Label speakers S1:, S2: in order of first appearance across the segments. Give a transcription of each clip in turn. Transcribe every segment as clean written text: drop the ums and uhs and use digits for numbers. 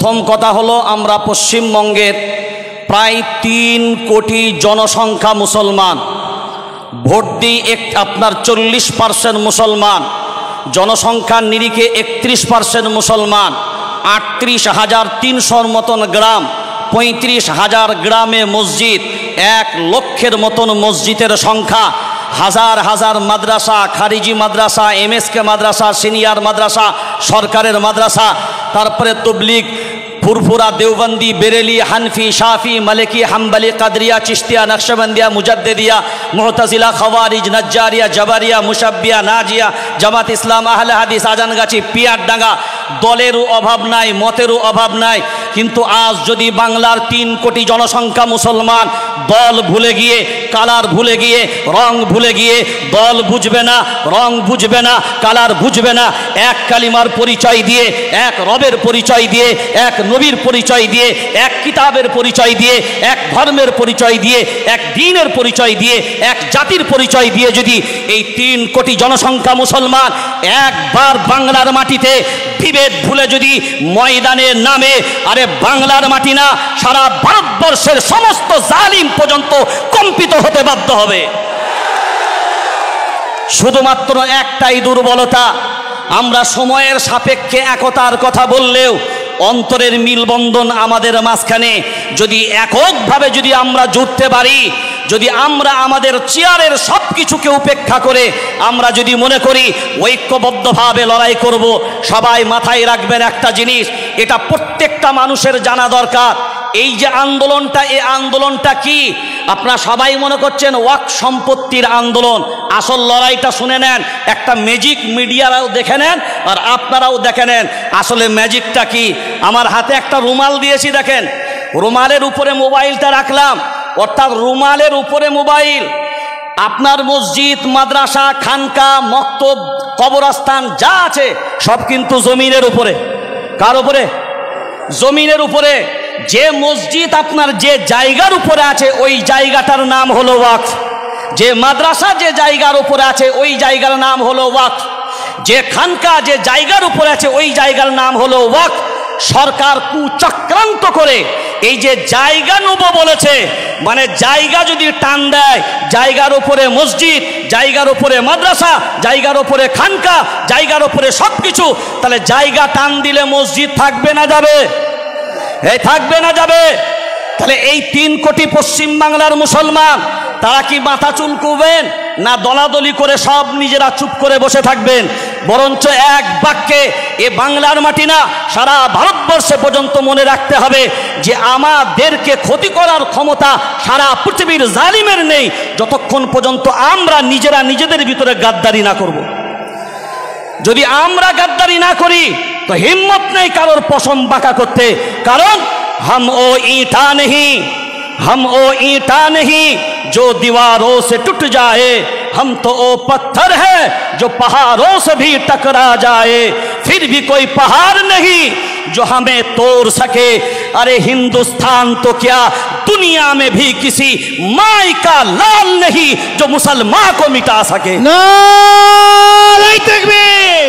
S1: প্রথম কথা হলো আমরা পশ্চিমবঙ্গের প্রায় 3 কোটি জনসংখ্যা মুসলমান, ভোট দিই আপনার 40% মুসলমান, জনসংখ্যার নিরিখে 31% মুসলমান, 38,300 মতন গ্রাম, 35,000 গ্রামে মসজিদ, 1 লক্ষের মতন মসজিদের সংখ্যা, হাজার হাজার মাদ্রাসা, খারিজি মাদ্রাসা, এমএসকে মাদ্রাসা, সিনিয়র মাদ্রাসা, সরকারের মাদ্রাসা, তারপরে তবলিগ, ফুরফুরা, দেওবন্দি, বেরেলি, হানফি, শাফি, মালিকি, হাম্বলি, কাদরিয়া, চিশতিয়া, নকশবন্দিয়া, মুজাদ্দিদিয়া, মুতাজিলা, খাওয়ারিজ, নজ্জারিয়া, জবারিয়া, মুশাব্বিয়া, নাজিয়া, জামাত ইসলাম, আহলে হাদিস, আজানগাছি, পিয়ারডাঙ্গা। দলেরও অভাব নাই, মতেরও অভাব নাই, কিন্তু আজ যদি বাংলার 3 কোটি জনসংখ্যা মুসলমান দল ভুলে গিয়ে, কালার ভুলে গিয়ে, রং ভুলে গিয়ে, দল বুঝবে না, রং বুঝবে না, কালার বুঝবে না, এক কালিমার পরিচয় দিয়ে, এক রবের পরিচয় দিয়ে, এক নবীর পরিচয় দিয়ে, এক কিতাবের পরিচয় দিয়ে, এক ধর্মের পরিচয় দিয়ে, এক দ্বীনের পরিচয় দিয়ে, এক জাতির পরিচয় দিয়ে যদি এই 3 কোটি জনসংখ্যা মুসলমান একবার বাংলার মাটিতে বিভেদ ভুলে যদি ময়দানে নামে, আরে বাংলার মাটি না, সারা ভারতবর্ষের সমস্ত জালিম পর্যন্ত কম্পিত হতে বাধ্য হবে। শুধুমাত্র একটাই দুর্বলতা, আমরা সময়ের সাপেক্ষে একতার কথা বললেও অন্তরের মিলবন্ধন আমাদের মাঝখানে যদি এককভাবে যদি আমরা জুটতে পারি, যদি আমরা আমাদের চেয়ারের সব কিছুকে উপেক্ষা করে আমরা যদি মনে করি ঐক্যবদ্ধভাবে লড়াই করব, সবাই মাথায় রাখবেন একটা জিনিস, এটা প্রত্যেকটা মানুষের জানা দরকার। এই যে আন্দোলনটা, এই আন্দোলনটা কি? আপনারা সবাই মনে করছেন ওয়াক্ফ সম্পত্তির আন্দোলন, আসল লড়াইটা শুনে নেন, একটা ম্যাজিক মিডিয়ারাও দেখে নেন আর আপনারাও দেখে নেন আসলে ম্যাজিকটা কি। আমার হাতে একটা রুমাল দিয়েছি, দেখেন, রুমালের উপরে মোবাইলটা রাখলাম, অর্থাৎ রুমালের উপরে মোবাইল। আপনার মসজিদ, মাদ্রাসা, খানকা, মক্তব, কবরস্থান যা আছে সব কিন্তু জমিনের উপরে। কার উপরে? জমিনের উপরে। যে মসজিদ আপনার যে জায়গার উপরে আছে ওই জায়গাটার নাম হলো ওয়াকফ, যে মাদ্রাসা যে জায়গার উপরে আছে ওই জায়গার নাম হলো ওয়াকফ, যে খানকা যে জায়গার উপরে আছে ওই জায়গার নাম হলো ওয়াকফ। সরকার কুচক্রান্ত করে এই যে জায়গা নেব বলেছে, মানে জায়গা যদি টান দেয়, জায়গার উপরে মসজিদ, জায়গার উপরে মাদ্রাসা, জায়গার উপরে খানকা, জায়গার উপরে সব কিছু, তাহলে জায়গা টান দিলে মসজিদ থাকবে না যাবে? এই থাকবে না যাবে? তাহলে এই 3 কোটি পশ্চিমবাংলার মুসলমান তারা কি মাথা চুলকুবেন না দলাদলি করে সব নিজেরা চুপ করে বসে থাকবেন? বরঞ্চ এক বাক্যে এ বাংলার মাটি না, সারা ভারতবর্ষে পর্যন্ত মনে রাখতে হবে যে আমাদেরকে ক্ষতি করার ক্ষমতা সারা পৃথিবীর জালিমের নেই, যতক্ষণ পর্যন্ত আমরা নিজেরা নিজেদের ভিতরে গাদ্দারি না করব। যদি আমরা গাদ্দারি না করি তো হিম্মত নেই কারোর পশম বাঁকা করতে, কারণ हम ओ ईंटा नहीं जो दीवारों से टूट जाए, हम तो ओ पत्थर है जो पहाड़ों से भी टकरा जाए, फिर भी कोई पहाड़ नहीं जो हमें तोड़ सके। अरे हिंदुस्तान तो क्या, दुनिया में भी किसी माई का लाल नहीं जो मुसलमान को मिटा सके।
S2: नारे तकबीर।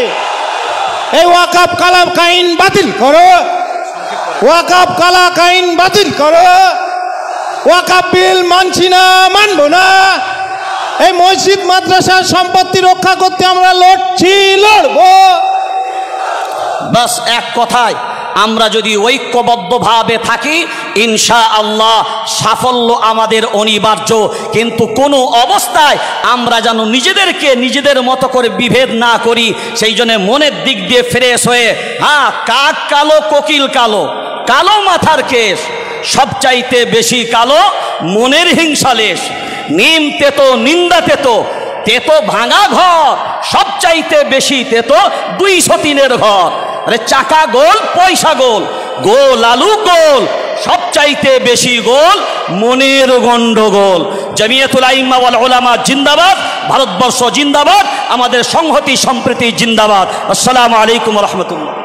S2: এই ওয়াকফ কালাম আইন বাতিল করো, ওয়াকফ কালাম আইন বাতিল করো, ওয়াকফ বিল মানছি না, মানবো না। এই মসজিদ মাদ্রাসার সম্পত্তি রক্ষা করতে আমরা লড়ছি, লড়বো।
S1: বাস এক কথায় আমরা যদি ঐক্যবদ্ধভাবে থাকি ইনশাআল্লাহ সাফল্য আমাদের অনিবার্য। কিন্তু কোনো অবস্থায় আমরা যেন নিজেদেরকে নিজেদের মতো করে বিভেদ না করি। সেই জন্য মনের দিক দিয়ে ফ্রেশ হয়ে, হ্যাঁ, কাক কালো কোকিল কালো, কালো মাথার কেশ, সবচাইতে বেশি কালো মনের হিংসালেশ, নিম তেতো নিন্দা তেতো, তেতো ভাঙা ঘর, সবচাইতে বেশি তেতো 203-এর ঘর। আরে চাকা গোল পয়সা গোল, গোল আলু গোল, সবচাইতে বেশি গোল মনের গন্ডগোল। জমিয়তুল আইম্মা ওয়াল উলামা জিন্দাবাদ, ভারতবর্ষ জিন্দাবাদ, আমাদের সংহতি সম্প্রীতি জিন্দাবাদ। আসসালামু আলাইকুম ওয়া রাহমাতুল্লাহ।